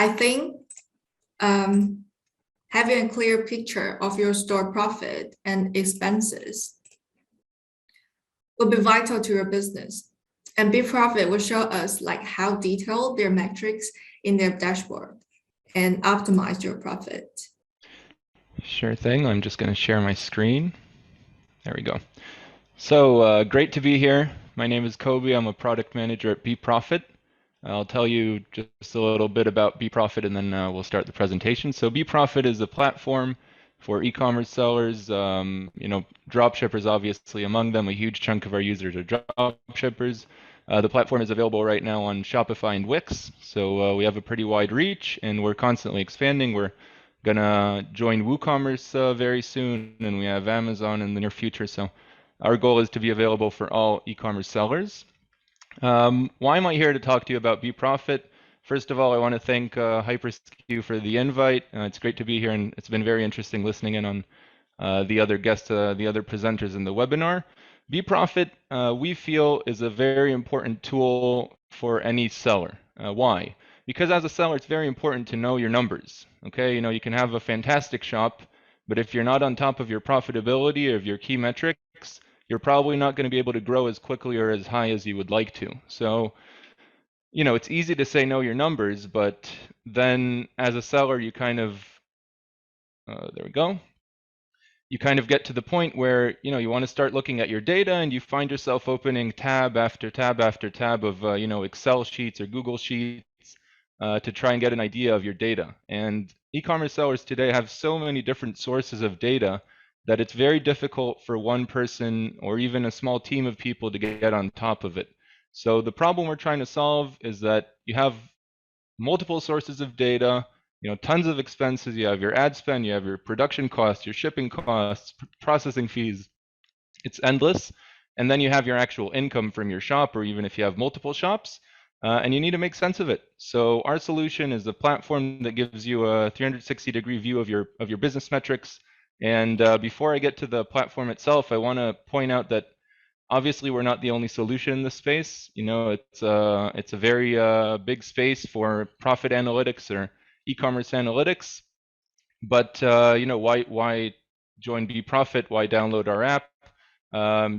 I think having a clear picture of your store profit and expenses will be vital to your business. And BeProfit will show us like how detailed their metrics in their dashboard and optimize your profit. Sure thing. I'm just going to share my screen. There we go. So great to be here. My name is Kobi. I'm a product manager at BeProfit. I'll tell you just a little bit about BeProfit and then we'll start the presentation. So BeProfit is a platform for e-commerce sellers. Dropshippers obviously among them. A huge chunk of our users are dropshippers. The platform is available right now on Shopify and Wix. So we have a pretty wide reach and we're constantly expanding. We're gonna join WooCommerce very soon, and we have Amazon in the near future. So our goal is to be available for all e-commerce sellers. Why am I here to talk to you about BeProfit? First of all, I want to thank HyperSQ for the invite. It's great to be here, and it's been very interesting listening in on the other guests, the other presenters in the webinar. BeProfit, we feel, is a very important tool for any seller. Why? Because as a seller, it's very important to know your numbers. Okay, you can have a fantastic shop, but if you're not on top of your profitability or of your key metrics, you're probably not going to be able to grow as quickly or as high as you would like to. So, it's easy to say know your numbers, but then as a seller, you kind of, there we go. You kind of get to the point where, you want to start looking at your data and you find yourself opening tab after tab after tab of, Excel sheets or Google Sheets to try and get an idea of your data. And e-commerce sellers today have so many different sources of data that it's very difficult for one person or even a small team of people to get on top of it. So the problem we're trying to solve is that you have multiple sources of data, tons of expenses. You have your ad spend, you have your production costs, your shipping costs, processing fees. It's endless. And then you have your actual income from your shop, or even if you have multiple shops, and you need to make sense of it. So our solution is a platform that gives you a 360-degree view of your business metrics. And before I get to the platform itself, I want to point out that obviously we're not the only solution in this space. It's a very big space for profit analytics or e-commerce analytics. But why join BeProfit? Why download our app?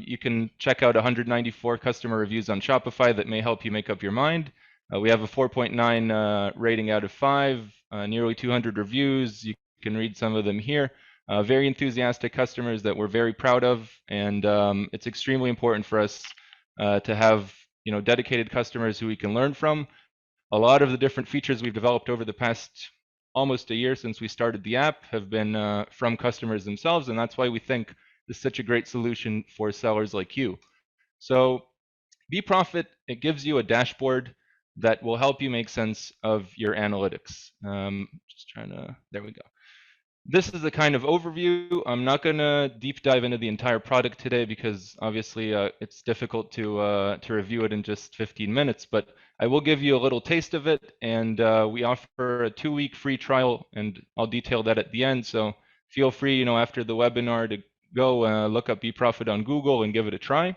You can check out 194 customer reviews on Shopify that may help you make up your mind. We have a 4.9 rating out of 5, nearly 200 reviews. You can read some of them here. Very enthusiastic customers that we're very proud of, and it's extremely important for us to have dedicated customers who we can learn from. A lot of the different features we've developed over the past almost a year since we started the app have been from customers themselves, and that's why we think this is such a great solution for sellers like you. So BeProfit, it gives you a dashboard that will help you make sense of your analytics. There we go. This is a kind of overview. I'm not going to deep dive into the entire product today because obviously it's difficult to review it in just 15 minutes, but I will give you a little taste of it, and we offer a 2-week free trial, and I'll detail that at the end. So feel free, after the webinar to go look up BeProfit on Google and give it a try.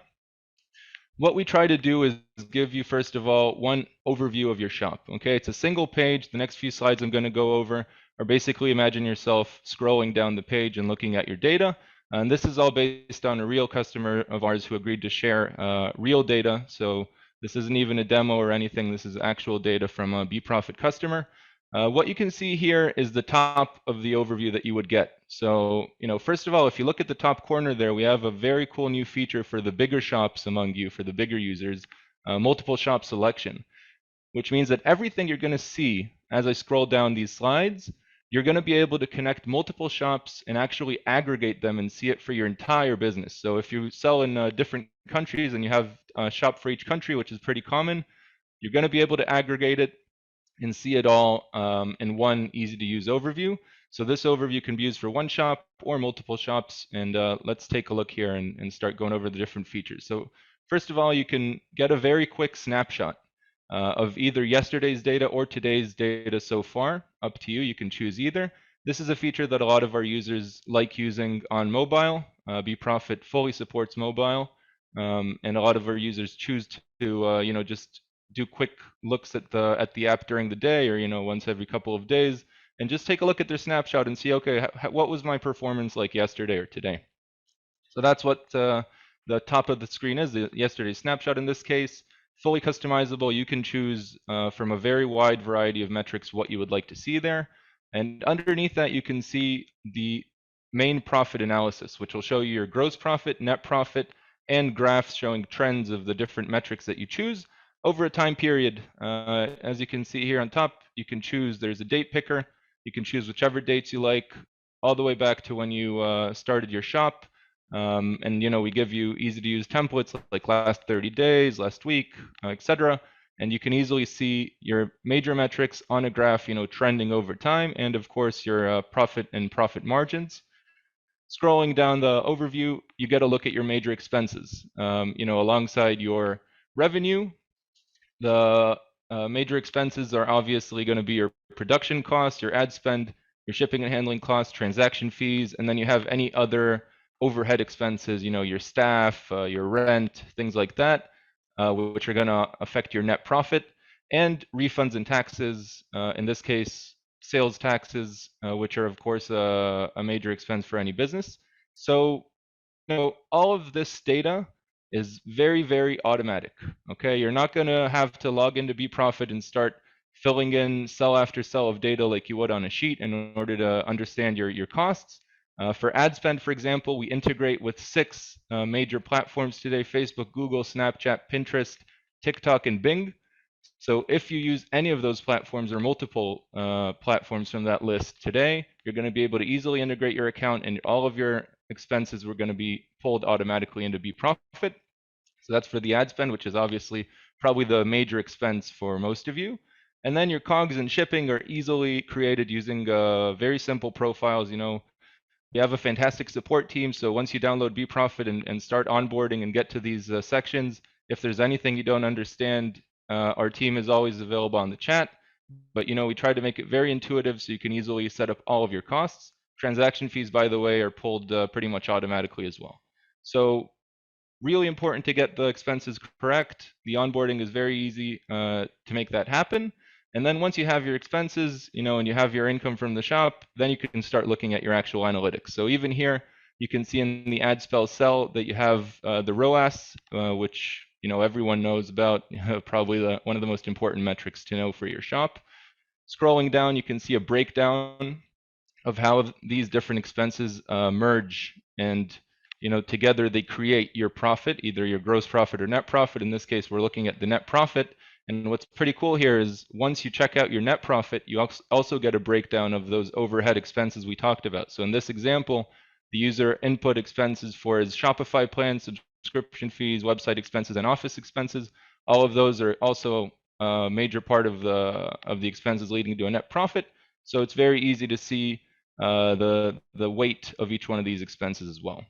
What we try to do is give you, first of all, one overview of your shop. Okay, it's a single page. The next few slides I'm going to go over are basically imagine yourself scrolling down the page and looking at your data. And this is all based on a real customer of ours who agreed to share real data. So this isn't even a demo or anything. This is actual data from a BeProfit customer. What you can see here is the top of the overview that you would get. So, first of all, if you look at the top corner there, we have a very cool new feature for the bigger shops among you, for the bigger users, multiple shop selection, which means that everything you're going to see as I scroll down these slides, you're going to be able to connect multiple shops and actually aggregate them and see it for your entire business. So if you sell in different countries and you have a shop for each country, which is pretty common, you're going to be able to aggregate it and see it all in one easy-to-use overview. So this overview can be used for one shop or multiple shops. And let's take a look here and start going over the different features. So first of all, you can get a very quick snapshot of either yesterday's data or today's data so far. Up to you. You can choose either. This is a feature that a lot of our users like using on mobile. BeProfit fully supports mobile. And a lot of our users choose to just do quick looks at the app during the day, or once every couple of days, and just take a look at their snapshot and see, okay, what was my performance like yesterday or today? So that's what the top of the screen is, yesterday's snapshot in this case. Fully customizable. You can choose from a very wide variety of metrics what you would like to see there. And underneath that, you can see the main profit analysis, which will show you your gross profit, net profit, and graphs showing trends of the different metrics that you choose over a time period. As you can see here on top, you can choose, there's a date picker. You can choose whichever dates you like, all the way back to when you started your shop. And we give you easy to use templates like last 30 days, last week, etc. And you can easily see your major metrics on a graph, trending over time, and of course your profit and profit margins. Scrolling down the overview, you get a look at your major expenses. Alongside your revenue, the major expenses are obviously going to be your production costs, your ad spend, your shipping and handling costs, transaction fees, and then you have any other overhead expenses, your staff, your rent, things like that, which are going to affect your net profit, and refunds and taxes, in this case, sales taxes, which are, of course, a major expense for any business. So, all of this data is very, very automatic. Okay, you're not going to have to log into BeProfit and start filling in cell after cell of data like you would on a sheet in order to understand your costs. For ad spend, for example, we integrate with 6 major platforms today: Facebook, Google, Snapchat, Pinterest, TikTok, and Bing. So if you use any of those platforms or multiple platforms from that list today, you're going to be able to easily integrate your account, and all of your expenses were going to be pulled automatically into BeProfit. So that's for the ad spend, which is obviously probably the major expense for most of you. And then your COGS and shipping are easily created using very simple profiles. We have a fantastic support team, so once you download BeProfit and start onboarding and get to these sections, if there's anything you don't understand, our team is always available on the chat. But we try to make it very intuitive so you can easily set up all of your costs. Transaction fees, by the way, are pulled pretty much automatically as well. So really important to get the expenses correct. The onboarding is very easy to make that happen. And then once you have your expenses, and you have your income from the shop, then you can start looking at your actual analytics. So even here, you can see in the ad spell cell that you have the ROAS, which everyone knows about, probably one of the most important metrics to know for your shop. Scrolling down, you can see a breakdown of how these different expenses merge, and together they create your profit, either your gross profit or net profit. In this case, we're looking at the net profit. And what's pretty cool here is once you check out your net profit, you also get a breakdown of those overhead expenses we talked about. So in this example, the user input expenses for his Shopify plan, subscription fees, website expenses, and office expenses, all of those are also a major part of the expenses leading to a net profit. So it's very easy to see the weight of each one of these expenses as well.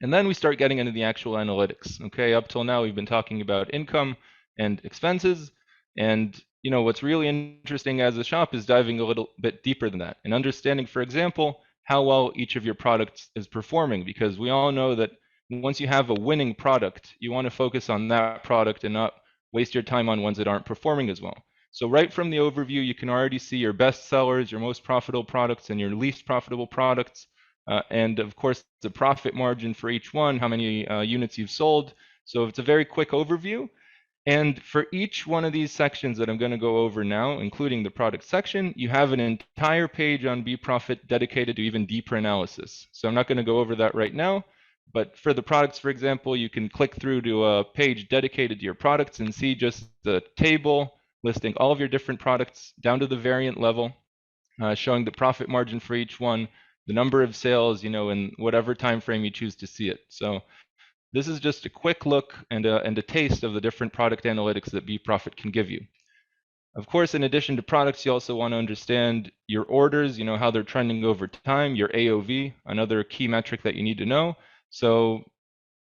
And then we start getting into the actual analytics. Okay, up till now we've been talking about income and expenses, and what's really interesting as a shop is diving a little bit deeper than that and understanding, for example, how well each of your products is performing, because we all know that once you have a winning product, you want to focus on that product and not waste your time on ones that aren't performing as well. So right from the overview, you can already see your best sellers, your most profitable products, and your least profitable products. And of course, the profit margin for each one, how many units you've sold. So it's a very quick overview. And for each one of these sections that I'm going to go over now, including the product section, you have an entire page on BeProfit dedicated to even deeper analysis. So I'm not going to go over that right now. But for the products, for example, you can click through to a page dedicated to your products and see just the table listing all of your different products down to the variant level, showing the profit margin for each one, the number of sales, in whatever time frame you choose to see it. So this is just a quick look and a taste of the different product analytics that BeProfit can give you. Of course, in addition to products, you also want to understand your orders, how they're trending over time, your AOV, another key metric that you need to know. So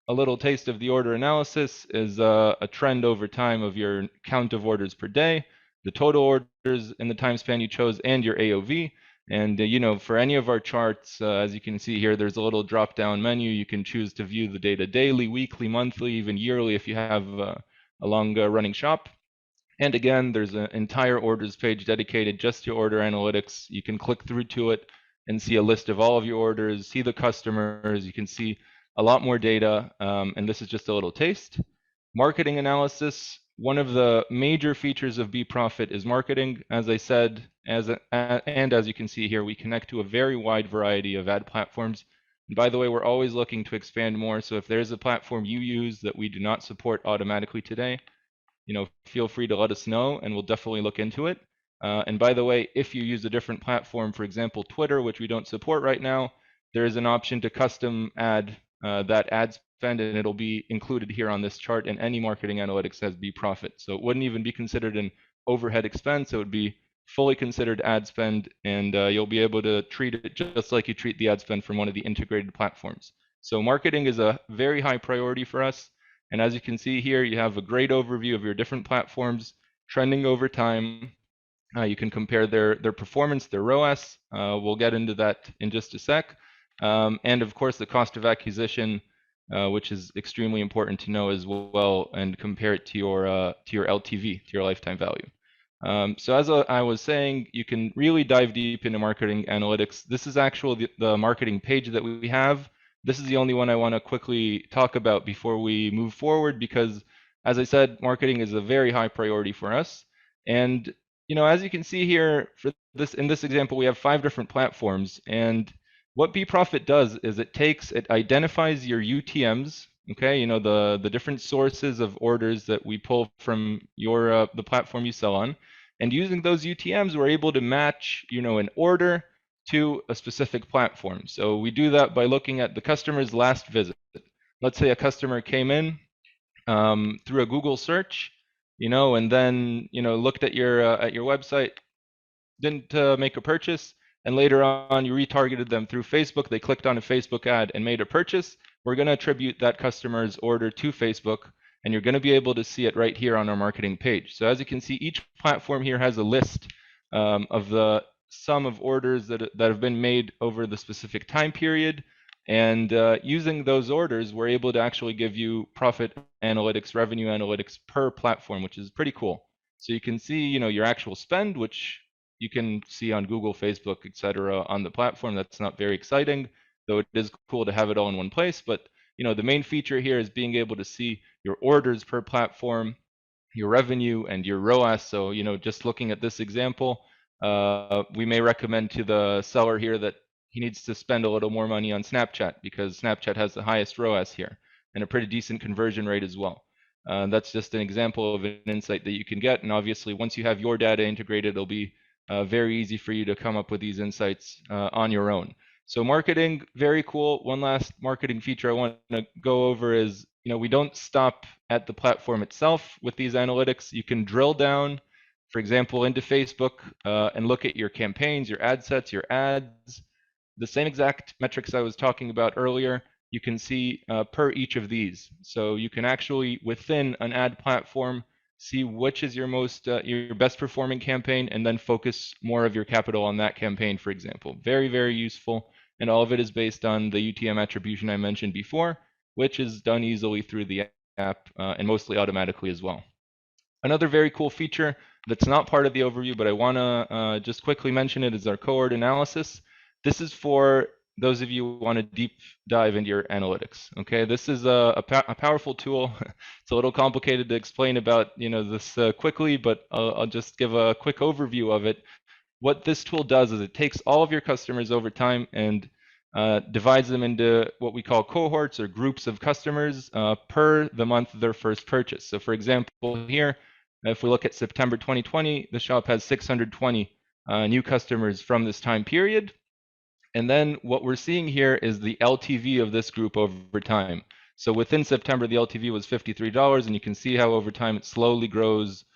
a little taste of the order analysis is a trend over time of your count of orders per day, the total orders in the time span you chose, and your AOV. And for any of our charts, as you can see here, there's a little drop-down menu. You can choose to view the data daily, weekly, monthly, even yearly if you have a long running shop. And again, there's an entire orders page dedicated just to order analytics. You can click through to it and see a list of all of your orders, see the customers, you can see a lot more data, and this is just a little taste. Marketing analysis, one of the major features of BeProfit is marketing. As I said, and as you can see here, we connect to a very wide variety of ad platforms. And by the way, we're always looking to expand more, so if there's a platform you use that we do not support automatically today, feel free to let us know and we'll definitely look into it. And by the way, if you use a different platform, for example, Twitter, which we don't support right now, there is an option to custom add that ad spend, and it'll be included here on this chart, and any marketing analytics has BeProfit. So it wouldn't even be considered an overhead expense. It would be fully considered ad spend, and you'll be able to treat it just like you treat the ad spend from one of the integrated platforms. So marketing is a very high priority for us. And as you can see here, you have a great overview of your different platforms trending over time. You can compare their performance, their ROAS. We'll get into that in just a sec. And of course, the cost of acquisition, which is extremely important to know as well, and compare it to your LTV, to your lifetime value. So as I was saying, you can really dive deep into marketing analytics. This is actually the marketing page that we have. This is the only one I want to quickly talk about before we move forward, because as I said, marketing is a very high priority for us. And as you can see here, in this example, we have 5 different platforms, and what BeProfit does is it identifies your UTMs, okay, the different sources of orders that we pull from the platform you sell on, and using those UTMs, we're able to match, an order to a specific platform. So we do that by looking at the customer's last visit. Let's say a customer came in through a Google search, and then looked at your website, didn't make a purchase, and later on you retargeted them through Facebook. They clicked on a Facebook ad and made a purchase. We're going to attribute that customer's order to Facebook, and you're going to be able to see it right here on our marketing page. So as you can see, each platform here has a list of the sum of orders that have been made over the specific time period, and using those orders, we're able to actually give you profit analytics, revenue analytics per platform, which is pretty cool. So you can see, your actual spend, which you can see on Google, Facebook, etc. on the platform. That's not very exciting, though it is cool to have it all in one place. But the main feature here is being able to see your orders per platform, your revenue, and your ROAS. So just looking at this example, we may recommend to the seller here that he needs to spend a little more money on Snapchat, because Snapchat has the highest ROAS here and a pretty decent conversion rate as well. That's just an example of an insight that you can get. And obviously, once you have your data integrated, it'll be very easy for you to come up with these insights on your own. So marketing, very cool. One last marketing feature I want to go over is, we don't stop at the platform itself with these analytics. You can drill down, for example, into Facebook and look at your campaigns, your ad sets, your ads. The same exact metrics I was talking about earlier, you can see per each of these. So you can actually, within an ad platform, see which is your best performing campaign, and then focus more of your capital on that campaign, for example. Very, very useful. And all of it is based on the UTM attribution I mentioned before, which is done easily through the app and mostly automatically as well. Another very cool feature that's not part of the overview, but I want to just quickly mention it, is our cohort analysis. This is for those of you who want to deep dive into your analytics. Okay, this is a powerful tool. It's a little complicated to explain about this quickly, but I'll just give a quick overview of it. What this tool does is it takes all of your customers over time and divides them into what we call cohorts, or groups of customers per the month of their first purchase. So for example, here, if we look at September 2020, the shop has 620 new customers from this time period. And then what we're seeing here is the LTV of this group over time. So within September, the LTV was $53, and you can see how over time it slowly grows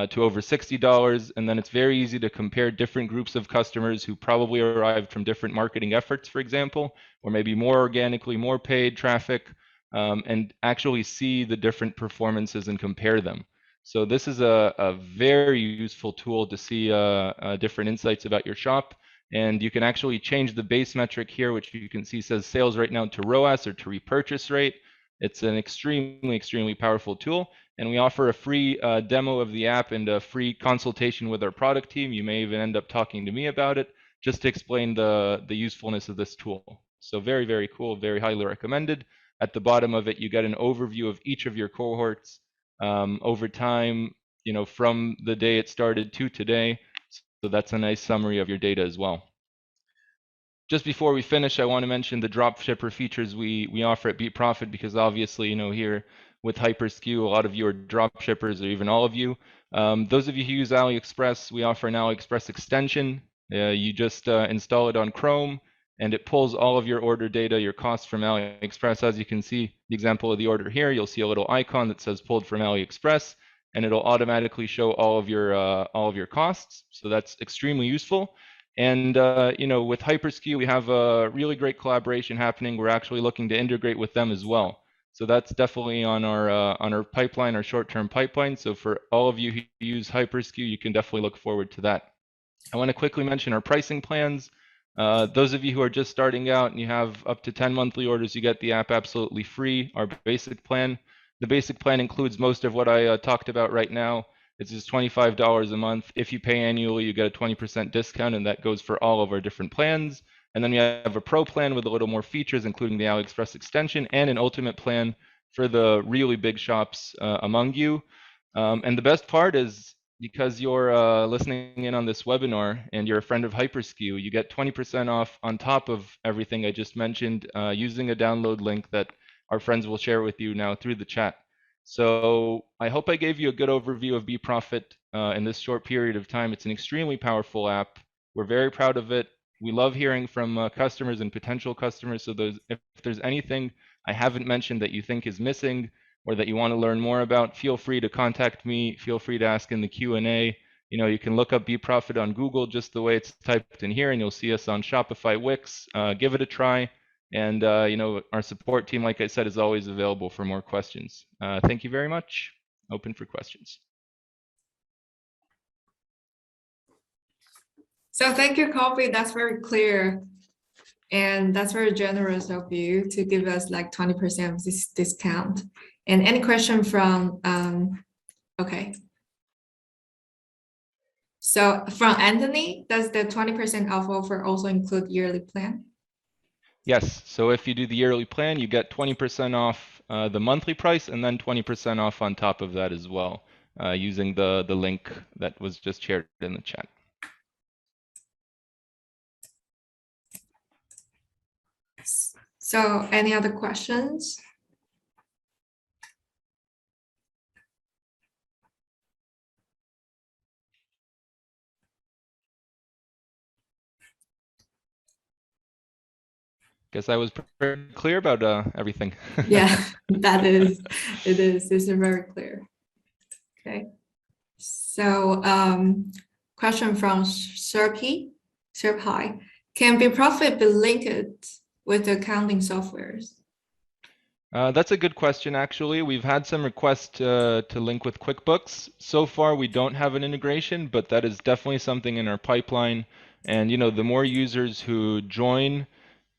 to over $60. And then it's very easy to compare different groups of customers who probably arrived from different marketing efforts, for example, or maybe more organically, more paid traffic, and actually see the different performances and compare them. So this is a very useful tool to see different insights about your shop. And you can actually change the base metric here, which you can see says sales right now, to ROAS, or to repurchase rate. It's an extremely, extremely powerful tool. And we offer a free demo of the app and a free consultation with our product team. You may even end up talking to me about it, just to explain the usefulness of this tool. So very, very cool, very highly recommended. At the bottom of it, you get an overview of each of your cohorts over time, from the day it started to today. So that's a nice summary of your data as well. Just before we finish, I want to mention the Dropshipper features we offer at BeProfit, because obviously, here with HyperSKU, a lot of you are dropshippers, or even all of you. Those of you who use AliExpress, we offer an AliExpress extension. You just install it on Chrome, and it pulls all of your order data, your costs from AliExpress. As you can see, the example of the order here, you'll see a little icon that says pulled from AliExpress, and it'll automatically show all of your costs. So that's extremely useful. And with HyperSKU, we have a really great collaboration happening. We're actually looking to integrate with them as well. So that's definitely on our pipeline, our short-term pipeline. So for all of you who use HyperSKU, you can definitely look forward to that. I want to quickly mention our pricing plans. Those of you who are just starting out and you have up to 10 monthly orders, you get the app absolutely free, our basic plan. The basic plan includes most of what I talked about right now. It's just $25 a month. If you pay annually, you get a 20% discount, and that goes for all of our different plans. And then we have a pro plan with a little more features, including the AliExpress extension, and an ultimate plan for the really big shops among you. And the best part is, because you're listening in on this webinar and you're a friend of HyperSKU, you get 20% off on top of everything I just mentioned using a download link that our friends will share with you now through the chat. So I hope I gave you a good overview of BeProfit in this short period of time. It's an extremely powerful app. We're very proud of it. We love hearing from customers and potential customers. So if there's anything I haven't mentioned that you think is missing or that you want to learn more about, feel free to contact me. Feel free to ask in the Q&A. You can look up BeProfit on Google just the way it's typed in here, and you'll see us on Shopify, Wix. Give it a try. And our support team, like I said, is always available for more questions. Thank you very much. Open for questions. So thank you, Kobi. That's very clear. And that's very generous of you to give us like 20% of this discount. And any question from, okay. So from Anthony, does the 20% off offer also include yearly plan? Yes, so if you do the yearly plan, you get 20% off the monthly price, and then 20% off on top of that as well, using the link that was just shared in the chat. So any other questions? Guess I was pretty clear about everything. Yeah, it is very clear. Okay, so question from Serpi. Hi, can BeProfit be linked with accounting softwares? That's a good question, actually. We've had some requests to link with QuickBooks. So far, we don't have an integration, but that is definitely something in our pipeline. And the more users who join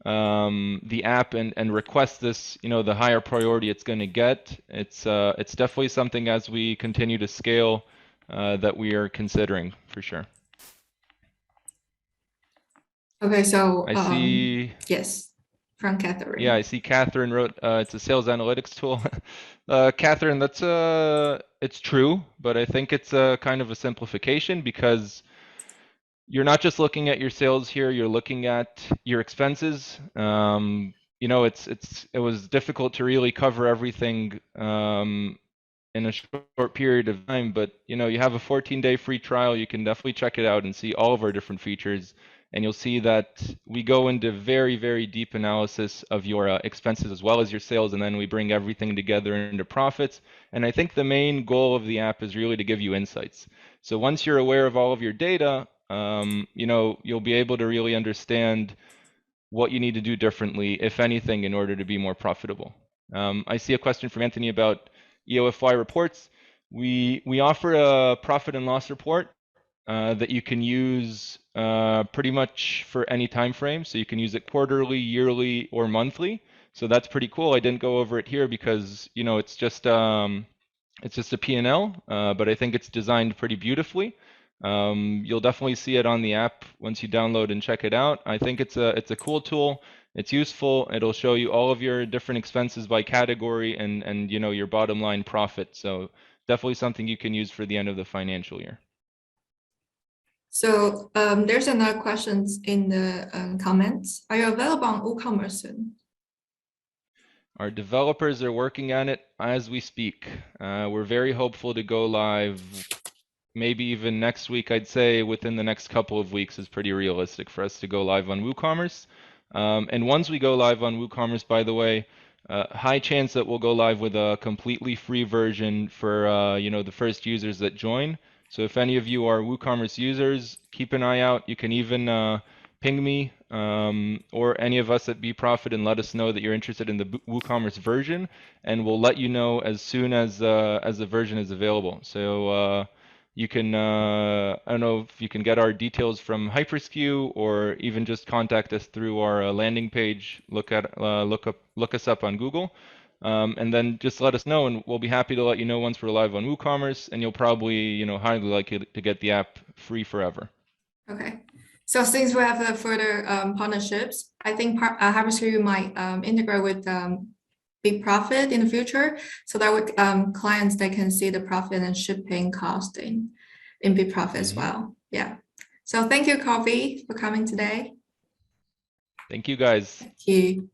the app and request this, the higher priority it's going to get. It's definitely something, as we continue to scale, that we are considering for sure. Okay, so I see. Yes. From Catherine. Yeah, I see Catherine wrote it's a sales analytics tool. Catherine, that's it's true, but I think it's a kind of a simplification, because you're not just looking at your sales here, you're looking at your expenses. It was difficult to really cover everything in a short period of time, but you have a 14-day free trial. You can definitely check it out and see all of our different features, and you'll see that we go into very, very deep analysis of your expenses as well as your sales, and then we bring everything together into profits. And I think the main goal of the app is really to give you insights. So once you're aware of all of your data, you'll be able to really understand what you need to do differently, if anything, in order to be more profitable. I see a question from Anthony about EOFY reports. We offer a profit and loss report that you can use pretty much for any time frame. So you can use it quarterly, yearly, or monthly. So that's pretty cool. I didn't go over it here because it's just It's just a P&L, but I think it's designed pretty beautifully. You'll definitely see it on the app once you download and check it out. I think it's a cool tool. It's useful. It'll show you all of your different expenses by category and your bottom line profit. So definitely something you can use for the end of the financial year. So there's another questions in the comments. Are you available on WooCommerce soon? Our developers are working on it as we speak. We're very hopeful to go live maybe even next week. I'd say within the next couple of weeks is pretty realistic for us to go live on WooCommerce. And once we go live on WooCommerce, by the way, high chance that we'll go live with a completely free version for the first users that join. So if any of you are WooCommerce users, keep an eye out. You can even ping me or any of us at BeProfit and let us know that you're interested in the WooCommerce version, and we'll let you know as soon as the version is available. So you can I don't know if you can get our details from Hyperskew or even just contact us through our landing page. Look us up on Google. And then just let us know, and we'll be happy to let you know once we're live on WooCommerce, and you'll probably, highly likely to get the app free forever. Okay. So since we have further partnerships, I think Hyperskew might integrate with BeProfit in the future, so that with clients they can see the profit and shipping costing in BeProfit as well. Yeah. So thank you, Kobi, for coming today. Thank you, guys. Thank you.